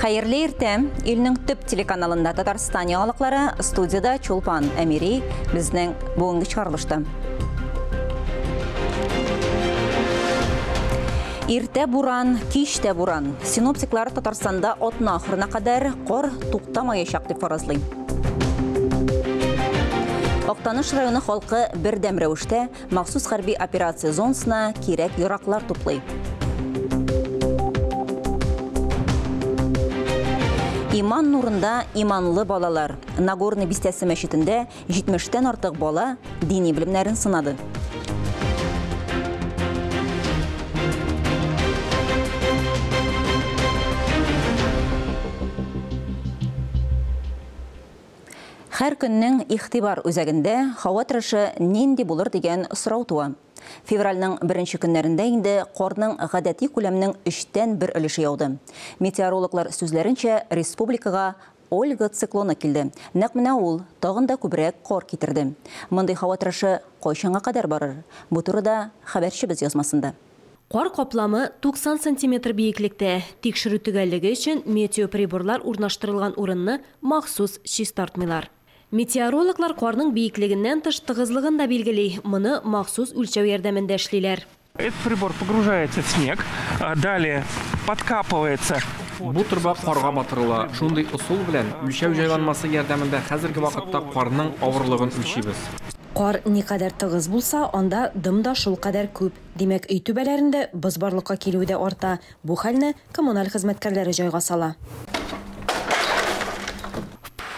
Хайырлы иртә, илнең төп телеканалында Татарстан яңалыклары, студияда Чулпан Әмири безнең бүгенге чыгарылышты. Иртә буран, кичтә буран. Синоптиклар Татарстанда атна ахырына кадәр кар туктамаячак дип фаразлый. Актаныш районы халкы бердәм рәвештә махсус хәрби операция зонасына кирәк яраклар туплый. Иман нурында иманлы балалар. Нагорный бистәсе мәчетендә 70-тән артык бала дини белемнәрен сынады. Һәр көннең игътибар үзәгендә һава торышы нинди булыр дигән сорау туа. Февральнең 1нче көннәрендә инде карның гадәти күләмнең 3тән 1 өлеше яуды. Метеорологлар сүзләренчә, республикага Ольга циклоны килде. Нәкъ менә ул тагын да күбрәк кар китерде. Мондый һава торышы кайчанга кадәр барыр? Бу турыда хәбәрчебез язмасында. Кар капламы 90 см бийеклектә. Тикшерү төгәллеге өчен метеоприборлар урнаштырылган урынны махсус чистартмыйлар. Метеорологлар карның бийеклегеннән тыш тыгызлыгын да билгели. Моны махсус үлчәү ярдәмендә эшлиләр. Этот прибор погружается в снег, далее подкапывается. Бу турба карга батырыла. Шундый усул белән үлчәү җайланмасы ярдәмендә хәзерге вакытта карның авырлыгын үлчибез. Кар никадәр тыгыз булса, анда дым да шул кадәр күп. Димәк, өй түбәләрендә боз барлыкка килүе дә арта. Бу хәлне коммуналь хезмәткәрләре җайга сала.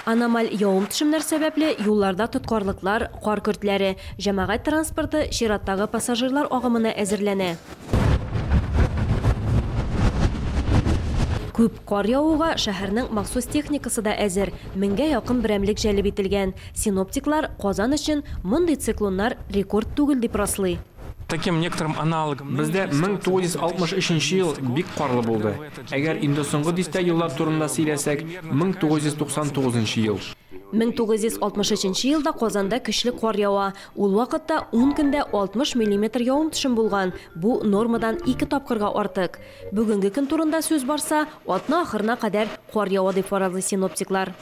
Аномаль явым-төшемнәр сәбәпле юлларда тоткарлыклар, кар көртләре, җәмәгать транспорты чираттагы пассажирлар агымына әзерләнә. Күп кар явуга шәһәрнең махсус техникасы да әзер. 1000гә якын берәмлек җәлеп ителгән. Синоптиклар Казан өчен мондый циклоннар рекорд түгел дип раслый. Таким некоторым аналогом. Бездә 1963 ел бик карлы булды. Әгәр инде соңгы дистә еллар турында сөйләсәк, 1999 ел. 1963 елда Казанда көчле кар ява. Ул вакытта 10 көндә 60 мм явым-төшем булган. Бу нормадан 2 тапкырга артык. Бүгенге көн турында сүз барса, атна ахырына кадәр кар ява дип фаразлый синоптиклар.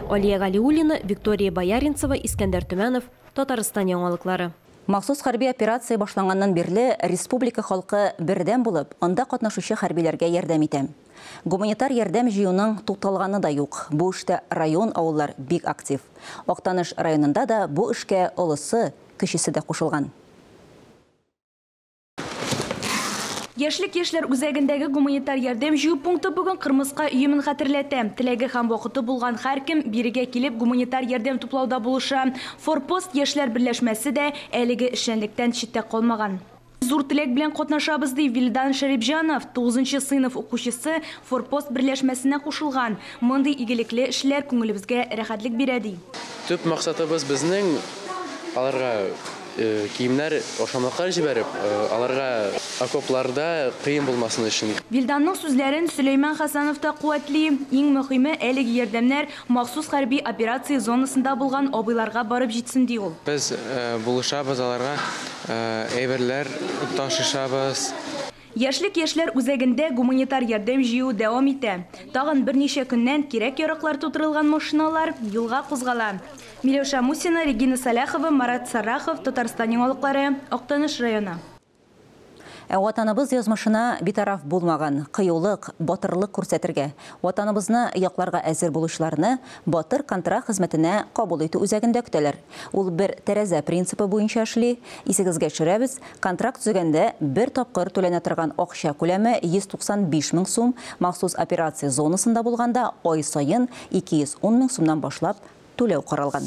Алия Галиуллина, Виктория Бояринцева, Искәндәр Төмәнов, Татарстан яңалыклары. Махсус хәрби операция башланганнан бирле республика халкы бердәм булып, анда катнашучы хәрбиләргә ярдәм итә. Гуманитар ярдәм җыюның тукталганы да юк. Бу эштә район авыллар бик актив. Актаныш районында да бу эшкә олысы, кечесе дә кушылган. Яшьлек үзәгендәге гуманитар ярдәм җыю пункты бүген Кырмыска өемен хәтерләтә. Теләге һәм вакыты булган һәркем бирегә килеп гуманитар ярдәм туплауда булыша. Форпост яшьләр берләшмәсе дә әлеге эшчәнлектән читтә калмаган. Зур теләк белән катнашабыз ди Вилдан Шәрипҗанов, 9нчы сыйныф укучысы, Форпост берләшмәсенә кушылган. Мондый игелекле эшләр күңелебезгә рәхәтлек бирә ди. Төп максатыбыз безнең аларга киемнәр, ашамлыклар җибәреп, аларга окопларда кыен булмасын өчен. Вилданның сүзләрен Сөләйман Хәсәнов та куәтли. Иң мөһиме әлеге ярдәмнәр махсус хәрби операция зонасында булган абыйларга барып җитсен ди ул. Без булышабыз аларга, әйберләр ташышабыз. Яшьләр үзәгендә гуманитар ярдәм җыю дәвам итә. Тагын берничә көннән кирәк яраклар тутырылган машиналар юлга кузгала. Миләүшә Мусина, Регина Саляхова, Марат Сарахов, Татарстан яңалыклары, Актаныш районы. Ватаныбыз язмышына битараф булмаган, кыюлык, батырлык күрсәтергә, ватаныбызны якларга әзер булучыларны батыр контракт хезмәтенә кабул итү үзәгендә көтәләр. Ул бер тәрәзә принципы буенча эшли. Исегезгә төшерәбез, контракт үзәгендә бер тапкыр түләнә торган акча күләме 195 000 сум, махсус операция зонасында булганда ай сайын 210 000 сумнан башлап түләү каралган.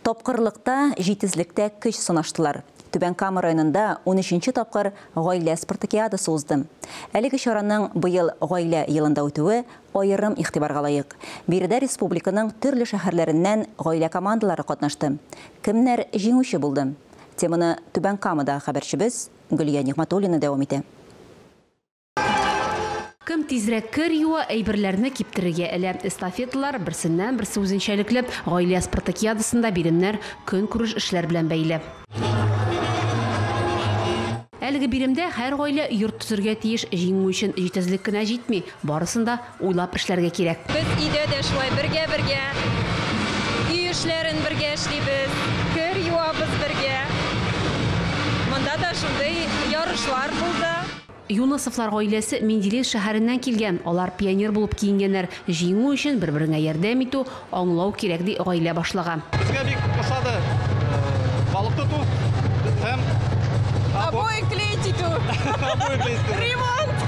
Тапкырлыкта, җитезлектә көч сынаштылар. Түбән Кама районында 13нче тапкыр гаилә спартакиадасы узды. Әлеге чараның быел гаилә елында үтүе аерым игътибарга лаек. Биредә республиканың төрле шәһәрләреннән гаилә командалары катнашты. Кемнәр җиңүче булды? Теманы Түбән Камада хәбәрчебез Гөлия Нигъмәтуллина дәвам итә. Кем тизрәк кер юа, әйберләрне киптерергә әле. Эстафеталар берсеннән-берсе үзенчәлекле гаилә спартакиадасында биремнәр көн күреш эшләр белән бәйле. Әлеге биремдә һәр гаилә йорт төзергә тиеш, җиңү өчен җитезлек кенә җитми, барысында уйлап эшләргә кирәк. Без өйдә дә шулай бергә-бергә үй эшләрен бергә эшлибез, кер юабыз бергә. Монда да шундый ярышлар булды. Юнысовлар гаиләсе Менделеев шәһәреннән килгән. Алар пионер булып киенгәннәр. Җиңү өчен бер-беренә ярдәм итү, аңлау кирәк ди гаилә башлыгы. Безгә бик ошады балык тоту һәм Обои клеить итү. Ремонт.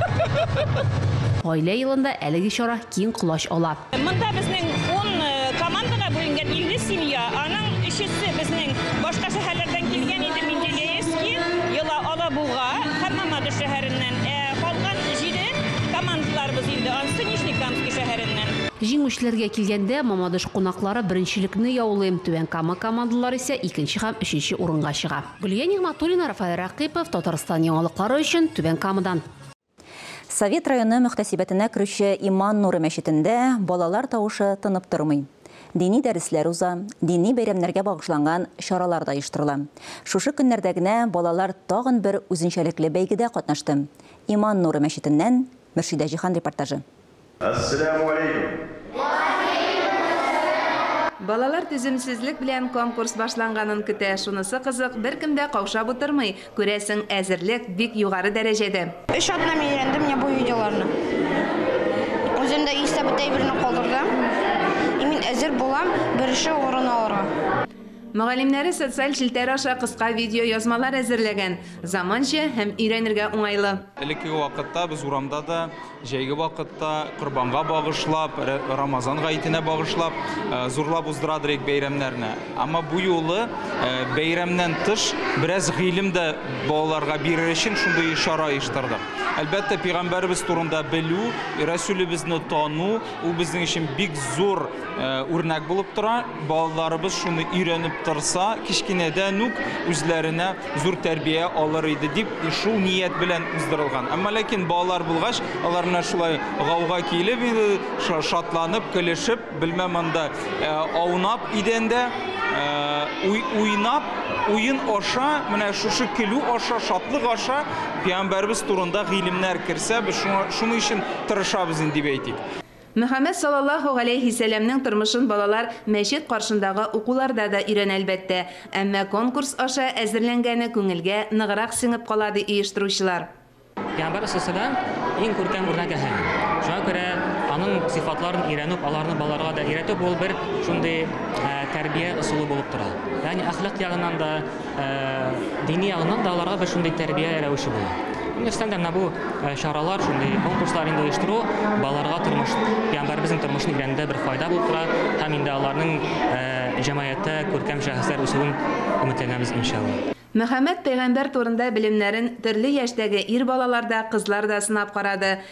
Гаилә елында әлеге чара киң колач ала. Монда безнең 10 командага бүленгән 50 семья. Аның 3-се безнең башка шәһәрләрдән килгән иде, Менделеевский, Йыла Алабуга һәм Мамадыш шәһәреннән. Калган 7 командаларыбыз инде анысы Нижнекамский шәһәреннән. Җиңүчеләргә килгәндә Мамадыш кунаклары беренчелекне яулый, Түбән Кама командалары исә 2нче һәм 3нче урынга чыга. Гөлия Нигъмәтуллина, Рафаэль Ракыйпов, Татарстан яңалыклары өчен Түбән Камадан. Совет районы мөхтәсибәтенә керүче Иман Нуры мәчетендә балалар тавышы тынып тормый. Дини дәресләр уза, дини бәйрәмнәргә багышланган чаралар да оештырыла. Шушы көннәрдә генә балалар тагын бер үзенчәлекле бәйгедә катнашты. Иман Нуры мәчетеннән Мөршидә Җихан репортажы. Ассаламу алейкум. Балалар түземсезлек белән конкурс башланганын көтә. Шунысы кызык, беркем дә каушап утырмый. Күрәсең, әзерлек бик югары дәрәҗәдә. Эш атнам өйрәндем я бу видеоларны. Үземдә истә бөтәй берне калдырдым. Мин әзер булам, беренче урын алырга. Мөгаллимнәре социаль челтәр аша кыска видео язмалар әзерләгән. Заманча һәм өйрәнергә уңайлы. Элекке вакытта без урамда да, җәйге вакытта Корбанга багышлап, Рамазан гаетенә багышлап, зурлап уздырадыр бәйрәмнәрне. Әмма бу юлы бәйрәмнән тыш бераз гыйлем дә балаларга бирер өчен шундый чара оештырдык. Әлбәттә, Пәйгамбәрбез турында белү, Рәсүлебезне тану, ул безнең өчен бик зур үрнәк булып тора. Балаларыбыз шуны өйрәнеп торса, кичкенәдән үк үзләренә зур тәрбия алыр иде дип шул ният белән уздырылган. Әмма ләкин балалар булгач, аларны шулай гауга килеп, шатланып, көлешеп, белмәм анда аунап идәндә уйнап, уен аша, менә шушы көлү аша, шатлык аша Пәйгамбәрбез турында гыйлемнәр керсә, без шуны өчен тырышабыз дип әйтик. Мөхәммәд саллаллаһу алейхи сәламнең тормышын балалар мәчет каршындагы укуларда да өйрәнә әлбәттә. Әмма конкурс аша әзерләнгәне күңелгә ныграк сеңеп кала ди оештыручылар. Пәйгамбәр саллаллаһу иң күркәм үрнәк әһәм. Шуңа күрә аның сыйфатларын өйрәнеп, аларны балаларга да өйрәтеп ул бер шундый тәрбия ысулы булып тора. Ягъни әхлак ягыннан да, дини ягыннан да аларга бер шундый тәрбия рәвеше була. Үстән дә бу чаралар, шундый конкурслар инде оештыру балаларга тормыш, Пәйгамбәрбезнең тормышын өйрәнүдә бер файда булып тора һәм инде аларның җәмгыятьтә күркәм шәхесләр үсүен өметләнәбез иншалла. Мөхәммәд Пәйгамбәр турында белемнәрен төрле яшьтәге ир балаларда, кызлар да сынап карады.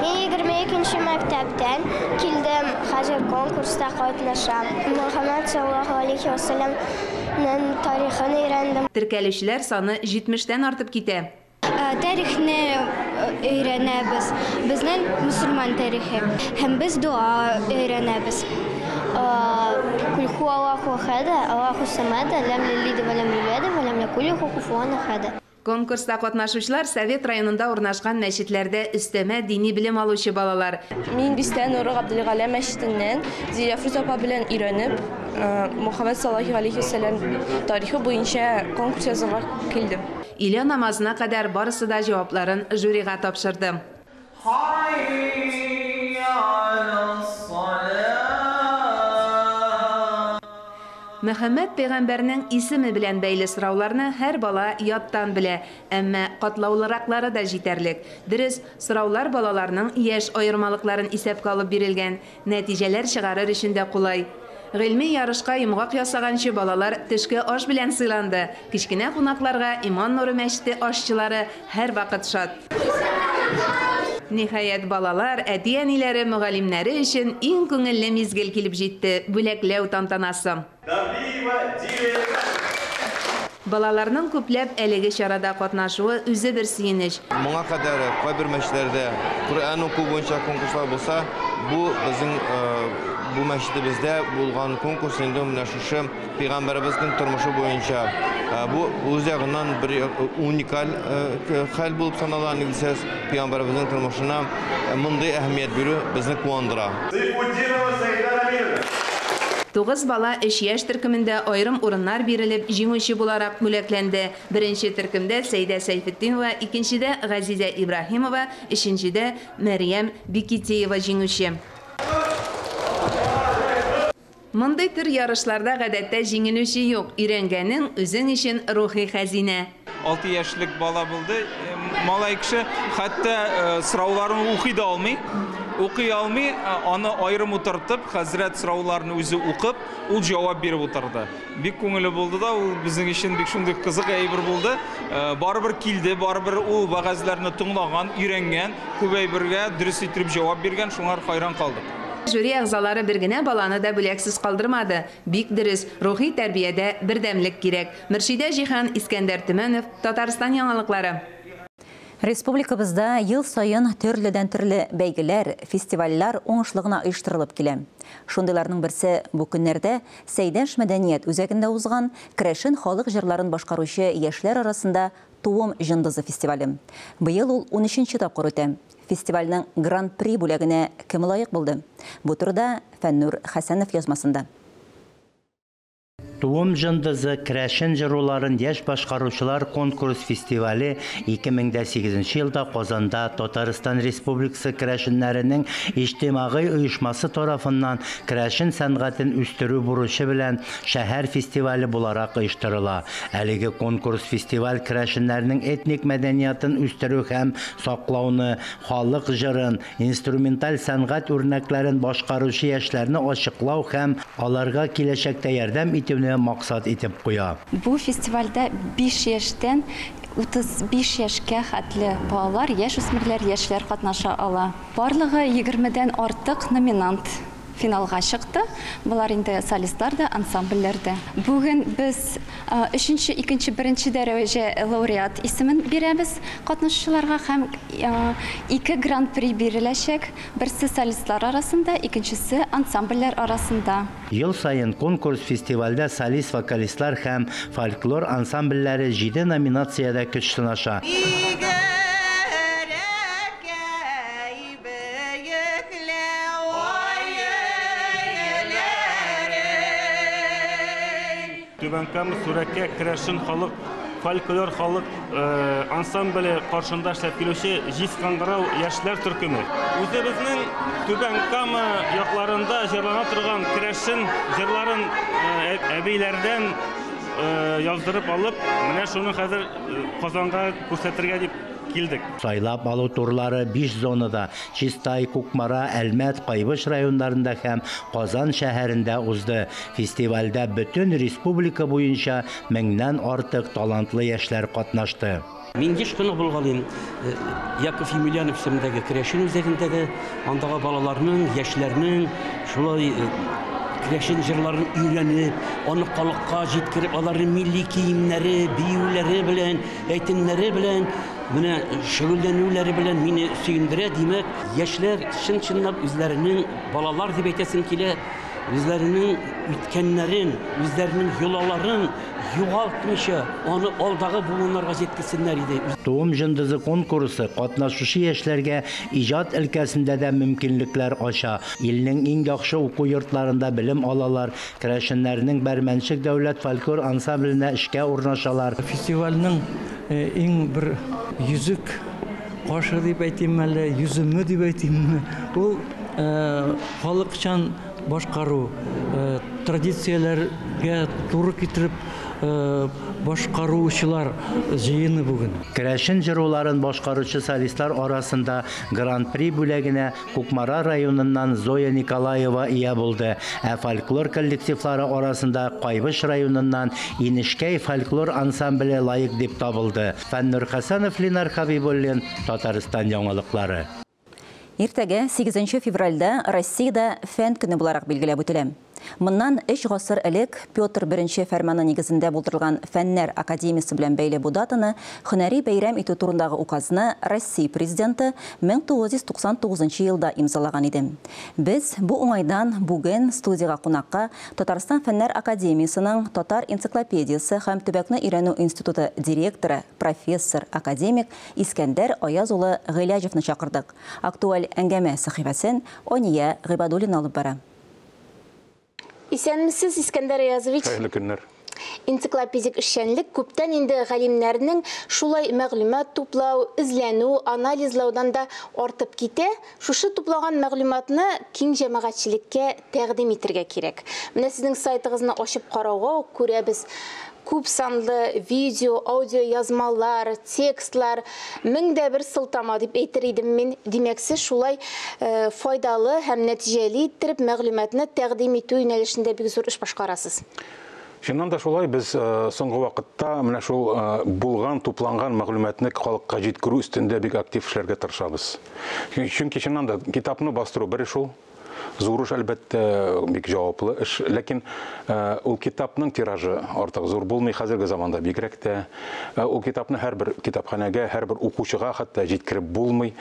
Мин 22нче мәктәптән килдем, хәзер конкурста катнашам. Мөхәммәд саллаллаһу алейхи ва салламның тарихын өйрәндем. Теркәлүчеләр саны 70-тән артып китә. Тарихны өйрәнәбез. Безнең мусульман тарихы. Һәм без дуа өйрәнәбез. Кул хуаллаху ахад, Аллаху самад, лам ялид ва лам юлад ва лам якул лаху куфуан ахад. Конкурста катнашучылар Совет районында урнашкан мәчетләрдә өстәмә дини белем алучы балалар. Мин Бистән Нуры Габделгалә мәчетеннән Зиләфрүз апа белән өйрәнеп, Мөхәммәд саллаллаһу алейхи ва саллям тарихы буенча конкурс язарга килдем. Илә намазына кадәр барысы да җавапларын жюрига тапшырды. Мөхәммәд Пәйгамбәрнең исеме белән бәйле сорауларны һәр бала яттан белә, әмма катлаулыраклары да җитәрлек. Дөрес, сораулар балаларның яшь аермалыкларын исәпкә алып бирелгән, нәтиҗәләр чыгарыр өчен дә кулай. Гыйльми ярышка йомгак ясаганчы балалар төшке аш белән сыйланды. Кичкенә кунакларга Иман Нуры мәчете ашчылары һәр вакыт шат. Ниһаят балалар, әти-әниләре, мөгаллимнәре өчен иң күңелле мизгел килеп җитте, бүләкләү тантанасы. Балаларның күпләп әлеге чарада катнашуы үзе бер сөенеч. Моңа кадәр кайбер мәчетләрдә Коръән уку буенча конкурслар булса, bu bizim bu məşidimizdə bulğan konkursunda məşhur Peyğəmbərimizin turmuşu boyunca bu uzağından bir unikal hal bulub sanalan ilsəz Peyğəmbərimizin turmuşuna bunday əhəmiyyət biri bizni quvandırır. 9 bala 3 yaş төркемендә айрым урыннар бирелеп, җиңүче буларак бүләкләнде. Беренче төркемдә Сәйдә Сәйфетдинова, икенчедә Газизә Ибраһимова, өченчедә Мәрьям Бикитеева җиңүче. Мондай төр ярышларда гадәттә җиңелүче юк. Өйрәнгәнең үзең өчен рухи хәзинә. 6 яшьлек бала булды. Малай кеше хәтта сорауларын укый да алмый. Укый алмый, аны айрым утыртып, хәзрәт сорауларын үзе укып, ул җавап биреп утырды. Бик күңелле булды да, ул безнең өчен бик шундый кызык әйбер булды. Барыбер килде, барыбер ул вәгазьләрне тыңлаган, өйрәнгән, күбәйбергә дөрес итеп җавап биргән, шуңар хайран калдык. Жюри әгъзалары бер генә баланы да бүләксез калдырмады. Бик дөрес, рухи тәрбиядә бердәмлек кирәк. Мөршидә Җиһан, Искәндәр Төмәнов, Татарстан яңалыклары. Республикабызда ел сайын төрледән-төрле бәйгеләр, фестивальләр уңышлыгына оештырылып килә. Шундыйларның берсе бу көннәрдә Сәйдәш мәдәният үзәгендә узган Крәшен халык җырларын башкаручы яшьләр арасында Туым җындызы фестивале. Быел ул 13нче тапкыр үтә. Фестивальнең гран-при бүләгенә кем лаек булды? Бу турыда Фәннур Хәсәнов язмасында. Туым җындызы Крәшен җырларын яшь башкаручылар конкурс фестивале 2008 елда Казанда Татарстан Республикасы Крәшеннәренең иҗтимагый оешмасы тарафыннан Крәшен сәнгатен үстерү бурычы белән шәһәр фестивале буларак оештырыла. Әлеге конкурс фестиваль Крәшеннәрнең этник мәдәниятын үстерү һәм саклауны, халык җырын, инструменталь сәнгать үрнәкләрен башкаручы яшьләрне ачыклау һәм аларга киләчәктә ярдәм итүне максат итеп куя. Бу фестивальдә 5 яшьтән 35 яшькә хәтле балалар, яшь-үсмерләр, яшьләр катнаша ала. Барлыгы 20дән артык номинант финалга чыкты. Булар инде солистлар да, ансамбльләр дә. Бүген без 3нче, 2нче, 1нче дәрәҗә лауреат исемен бирәбез катнашучыларга һәм 2 гран-при биреләчәк. Берсе солистлар арасында, икенчесе ансамбльләр арасында. Ел сайын конкурс фестивальдә солист-вокалистлар һәм фольклор ансамбльләре 7 номинациядә көч сынаша. Түбәнкама Сүрәккә Крәшен халык, фольклор халык ансамбле каршында эшләп килүче Җиз Каңгырау яшьләр төркеме. Үзебезнең Түбәнкама якларында җырлана торган Крәшен җырларын әбиләрдән яздырып алып, менә шуны хәзер Казанга күрсәтергә дип килдек. Сайлап алу турлары 5 зонада Чистай, Кукмара, Әлмәт, Кайбыш районнарында һәм Казан шәһәрендә узды. Фестивальдә бөтен республика буенча 1000дән артык талантлы яшьләр катнашты. Мин еш кына булгалыйм. Яков Емельянов исемендәге Крәшен үзәгендәге андагы балаларның, яшьләрнең шулай Крәшен җырларын өйрәнеп, аны халыкка җиткереп, аларның милли киемнәре, биюләре белән, әйтемнәре белән, менә шөгыльләнүләре белән мине сөендерә. Димәк, яшьләр чын-чынлап үзләренең балалар дип әйтәсем килә, үзләренең үткәннәрен, үзләренең йолаларын югалтмыйча, аны алдагы буыннарга җиткерсеннәр иде. Туым җындызы конкурсы катнашучы яшьләргә иҗат өлкәсендә дә мөмкинлекләр ача. Илнең иң яхшы уку йортларында белем алалар, Крәшеннәрнең Бәрмәнчек дәүләт фольклор ансамбленә эшкә урнашалар. Фестивальнең иң бер йөзек кашы дип әйтим әле, йөземе дип әйтимме, ул халыкчан башкару, традицияләргә туры китереп башкаручылар җыены бүген. Крәшен җырларын башкаручы солистлар арасында гран-при бүләгенә Кукмара районыннан Зоя Николаева ия булды. Ә фольклор коллективлары арасында Кайбыш районыннан Инешкәй фольклор ансамбле лаек дип табылды. Фәннур Хәсәнов, Ленар Хабибуллин, Татарстан яңалыклары. Иртәгә 8 февральдә Россиядә фән көне буларак билгеләп үтелә. Мыннан 3 гасыр элек Петр I фәрманы нигезендә булдырылган Фәннәр академиясе белән бәйле бу датаны һөнәри бәйрәм итү турындагы указны Россия президенты 1999 елда имзалаган иде. Без бу уңайдан бүген студияга кунакка Татарстан Фәннәр академиясының Татар энциклопедиясы һәм төбәкне өйрәнү институты директоры, профессор, академик Искәндәр Аяз улы Гыйләҗевне чакырдык. Актуаль әңгәмә сәхифәсен Ония Гыйбадуллина алып бара. Исәнмесез, Искәндәр Аязович? Хәерле көннәр. Энциклопедик эшчәнлек күптән инде галимнәрнең шулай мәгълүмат туплау, эзләнү, анализлаудан да артып китә. Шушы туплаган мәгълүматны киң җәмәгатьчелеккә тәкъдим итәргә кирәк. Менә сезнең сайтыгызны ачып карауга күрәбез. Күп санлы видео, аудио язмалар, текстлар, 1001 сылтама дип әйтер идем мин. Димәк, сез шулай файдалы һәм нәтиҗәле иттереп мәгълүматны тәкъдим итү юнәлешендә бик зур эш башкарасыз. Чыннан да шулай, без соңгы вакытта менә шул булган, тупланган мәгълүматны халыкка җиткерү өстендә бик актив эшләргә тырышабыз. Чөнки чыннан да китапны бастыру бер шул. Зур эш, әлбәттә, бик җаваплы эш, ләкин ул китапның тиражы артык зур булмый хәзерге заманда бигрәк тә. Ул китапны һәрбер китапханәгә, һәрбер укучыга хәтта җиткереп булмый.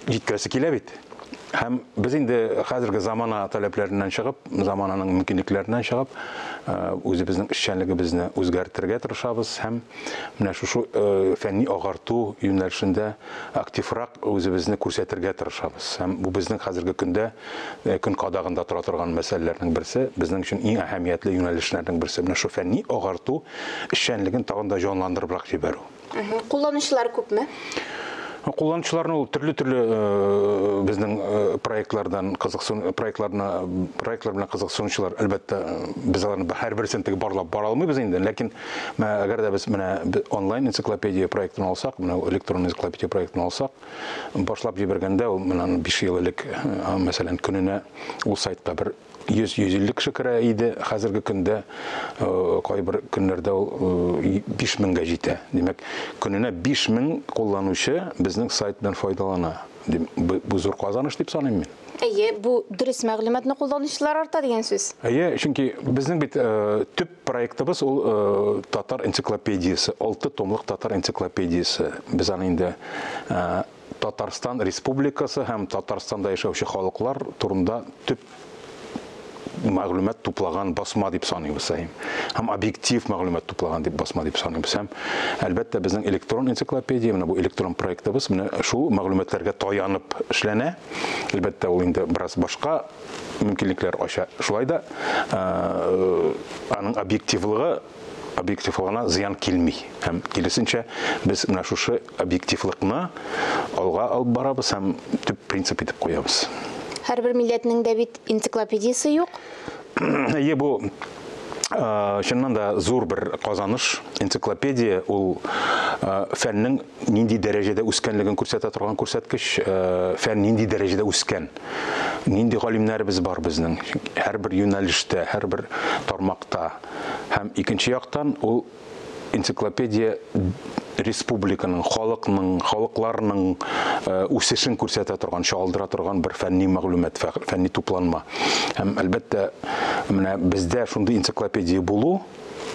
Җиткерәсе килә бит. Һәм без инде хәзерге замана таләпләреннән чыгып, замананың мөмкинлекләреннән чыгып, үзебезнең эшчәнлегебезне үзгәртергә тырышабыз һәм менә шушы фәнни агарту юнәлешендә активрак үзебезне күрсәтергә тырышабыз. Һәм бу безнең хәзерге көндә көн кадагында тора торган мәсьәләләрнең берсе, безнең өчен иң әһәмиятле юнәлешләрнең берсе. Менә шу фәнни агарту эшчәнлеген тагын да җанландырыбрак җибәрү. Кулланучылар күпме? Кулланучыларны ул төрле безнең проектлардан проектлар белән кызыксынучылар, әлбәттә, без аларны һәрберсен тип барлап бара алмыйбыз инде, ләкин әгәр дә без менә онлайн энциклопедия проектын алсак, менә электрон энциклопедия проектын алсак, башлап җибәргәндә ул менә 5 ел элек, мәсәлән, көненә ул сайтка бер 100-150 кеше керә иде, хәзерге көндә кайбер көннәрдә ул 5000-гә җитә. Димәк, көненә 5000 кулланучы безнең сайт белән файдалана. Бу зур казаныш дип саныйм мин. Әйе, бу дөрес мәгълүматны кулланучылар арта дигән сүз. Әйе, чөнки безнең бит төп проектыбыз ул татар энциклопедиясе, 6 томлык татар энциклопедиясе. Без аны инде Татарстан Республикасы һәм Татарстанда яшәүче халыклар турында төп мәгълүмат туплаган басма дип саныйбыз. Һәм объектив мәгълүмат туплаган дип басма дип саныйбыз. Һәм әлбәттә безнең электрон энциклопедия, менә бу электрон проектыбыз менә шул мәгълүматларга таянып эшләнә. Әлбәттә, ул инде бераз башка мөмкинлекләр ача. Шулай да аның объективлыгына зыян килми. Һәм килесенчә без менә шушы объективлыкны алга алып барабыз һәм төп принцип итеп куябыз. Һәрбер милләтнең дә бит энциклопедиясе юк. Әйе, бу чыннан да зур бер казаныш. Энциклопедия ул фәннең нинди дәрәҗәдә үскәнлеген күрсәтә торган күрсәткеч, фән нинди дәрәҗәдә үскән. Нинди галимнәребез бар безнең һәрбер юнәлештә, һәрбер тармакта. Һәм икенче яктан ул энциклопедия республиканың, халыкларның үсешен күрсәтә торган, чагылдыра торган бер фәнни мәгълүмат, фәнни тупланма. Һәм әлбәттә, менә бездә шундый энциклопедия булу,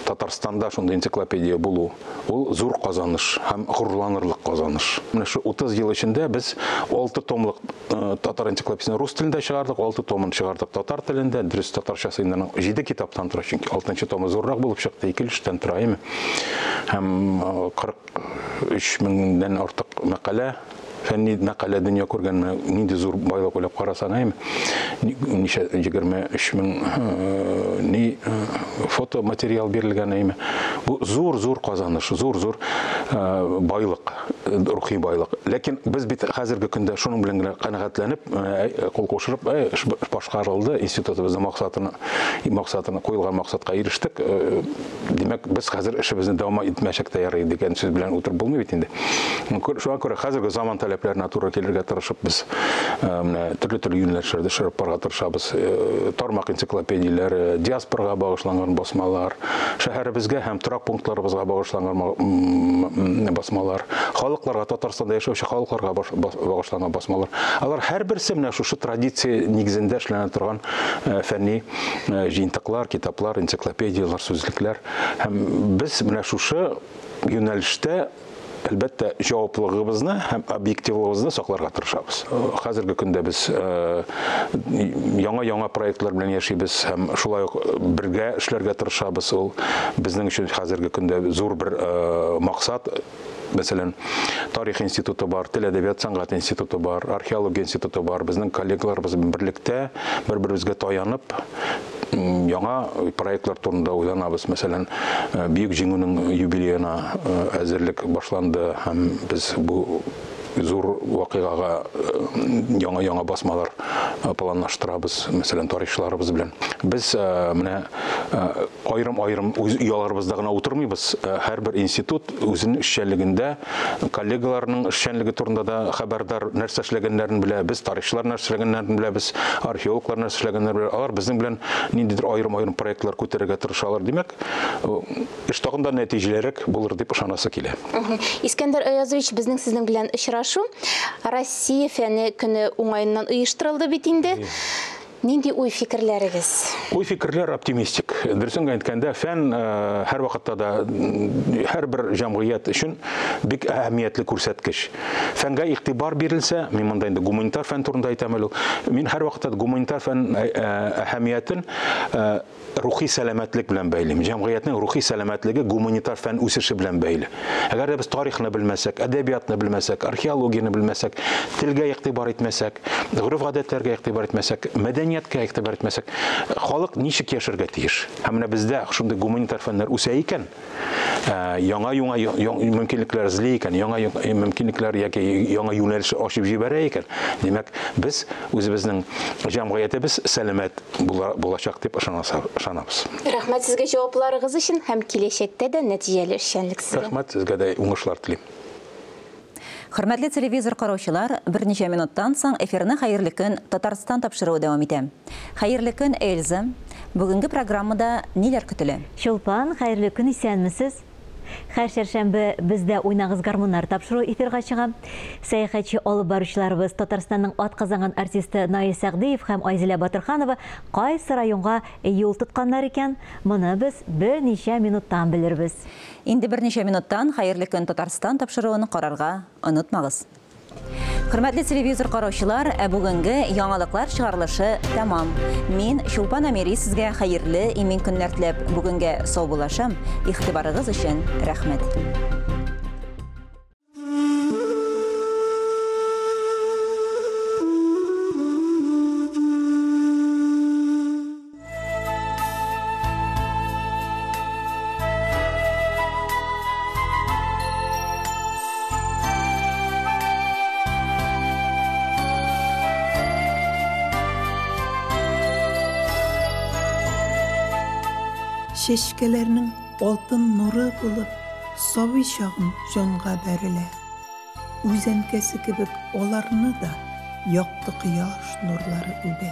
Татарстанда шундый энциклопедия булу, ул зур казаныш һәм горурланырлык казаныш. Менә шу 30 ел эчендә без 6 томлык татар энциклопедиясын рус телендә чыгардык, 6 томын чыгардык татар телендә, дөрес татарчасы инде 7 китаптан тора, чөнки 6нчы томы зуррак булып чыкты, 2 эштән тора, һәм 43 меңдән артык мәкалә, фәнни мәкалә дөнья күргән, нинди зур байлык уйлап карасаң, ничә 23 мең ни фото материал бирелгән, бу зур казаныш, зур байлык, рухи байлык. Ләкин без бит хәзерге көндә шуның белән генә канәгатьләнеп, кул кушырып, эш башкарылды, институтыбызның максатына куелган максатка ирештек. Димәк, без хәзер эшебезне дәвам итмәчәк тә ярый дигән сүз белән утырып булмый бит инде. Шуңа күрә хәзерге заман таләпләренә туры килергә тырышып, без төрле юнәлешләрдә шырып барырга тырышабыз. Тармак энциклопедияләре, диаспорага багышланган басмалар, шәһәребезгә һәм торак пунктларыбызга багышланган басмалар, халыкларга, Татарстанда яшәүче халыкларга багышланган басмалар. Алар һәрберсе менә шушы традиция нигезендә эшләнә торган фәнни җыентыклар, китаплар, энциклопедиялар, сүзлекләр. Һәм без менә шушы юнәлештә әлбәттә җаваплылыгыбызны һәм объективлыгыбызны сакларга тырышабыз. Хәзерге көндә без яңа проектлар белән яшибез һәм шулай ук бергә эшләргә тырышабыз. Ул безнең өчен хәзерге көндә зур бер максат. Мәсәлән, Тарих институты бар, Тел әдәбият сәнгать институты бар, Археология институты бар. Безнең коллегаларыбыз берлектә бер-беребезгә таянып, яңа проектлар турында уйланабыз. Мәсәлән, Бөек җиңүнең юбилеена әзерлек башланды һәм без бу зур вакыйгага яңа басмалар планлаштырабыз. Мәсәлән, тарихчыларыбыз белән. Без менә айрым уяларыбызда гына утырмыйбыз. Һәрбер институт үзенең эшчәнлегендә коллегаларының эшчәнлеге турында да хәбәрдар, нәрсә эшләгәннәрен белә. Без тарихчылар нәрсә эшләгәннәрен беләбез, археологлар нәрсә эшләгәннәрен белә. Алар безнең белән ниндидер айрым проектлар күтәрергә тырышалар. Димәк, эш тагында нәтиҗәлерәк булыр дип ышанасы килә. Искәндәр Аязович, безнең сезнең белән Россия фәне көне уңайыннан оештырылды бит инде. Нинди уй фикерләрегез? Уй фикерләр оптимистик. Дөресен әйткәндә, фән һәр вакытта да һәрбер җәмгыять өчен бик әһәмиятле күрсәткеч. Фәнгә игътибар бирелсә, мин монда инде гуманитар фән турында әйтәм әле. Мин һәр вакытта гуманитар фән әһәмиятен рухи сәламәтлек белән бәйлим. Җәмгыятьнең рухи сәламәтлеге гуманитар фән үсеше белән бәйле. Әгәр без тарихны белмәсәк, әдәбиятны белмәсәк, археологияны белмәсәк, телгә игътибар итмәсәк, гореф-гадәтләргә игътибар итмәсәк, мәдәниятка игътибар итмәсәк, халык ничек яшәргә тиеш? Һәм менә бездә шундый гуманитар фәннәр үсә икән, яңа мөмкинлекләр эзли икән, яңа мөмкинлекләр яки яңа юнәлеш ачып җибәрә икән. Димәк, без үзебезнең җәмгыятебез сәламәт булачак дип ышанабыз. Рәхмәт сезгә җавапларыгыз өчен һәм киләчәктә дә нәтиҗәле эшчәнлек сезгә. Рәхмәт сезгә дә уңышлар телим. Хөрмәтле телевизор караучылар, берничә минуттан соң эфирны хәерле көн Татарстан тапшыруы дәвам итә. Хәерле көн, Эльза. Бүгенге программада ниләр көтелә? Чулпан, хәерле көн, исәнмесез? Һәр шәршәмбе бездә уйнагыз гармуннар тапшыру эфирга чыга. Сәяхәтче алып баручыларыбыз Татарстанның атказанган артисты Наил Сәгъдиев һәм Айзилә Батырханова кайсы районга юл тотканнар икән? Моны без берничә минуттан белербез. Инде берничә минуттан хәерле көн Татарстан тапшыруын карарга онытмагыз. Хөрмәтле телевизор караучылар, бүгенге яңалыклар чыгарылышы тәмам. Мин Чулпан Амери сезгә хәерле имин көннәр теләп бүгенгә сау булашам. Игътибарыгыз өчен рәхмәт. Шешкелернең алтын нуры булып, сабый чагым җанга бәрелә. Үзәнкәсе кебек аларны да якты кояш нурлары үбә.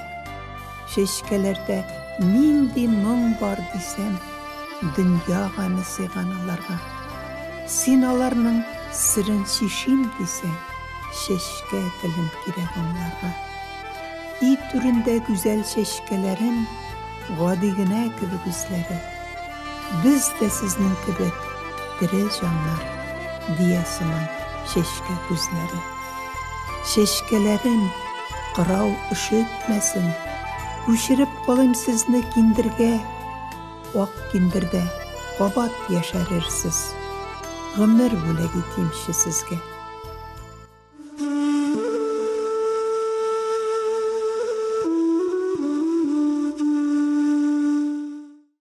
Шешкеләрдә нинди моң бар дисәм, дөнья гамы сыйган аларга. Син аларның сирен шишим дисәң, шешкә телем кирәк аларга. И түрендә гүзәл шешкеләрем, гади генә кебек үзләре. Biz de sizin kibet diri canlar diyesinin şeşke gözleri. Şeşkelerin qırav üşütmesin. Üşürüp kalayım sizni kindirge. Ak kindirde qabat yaşarırsız. Gımır bule giteyim sizge.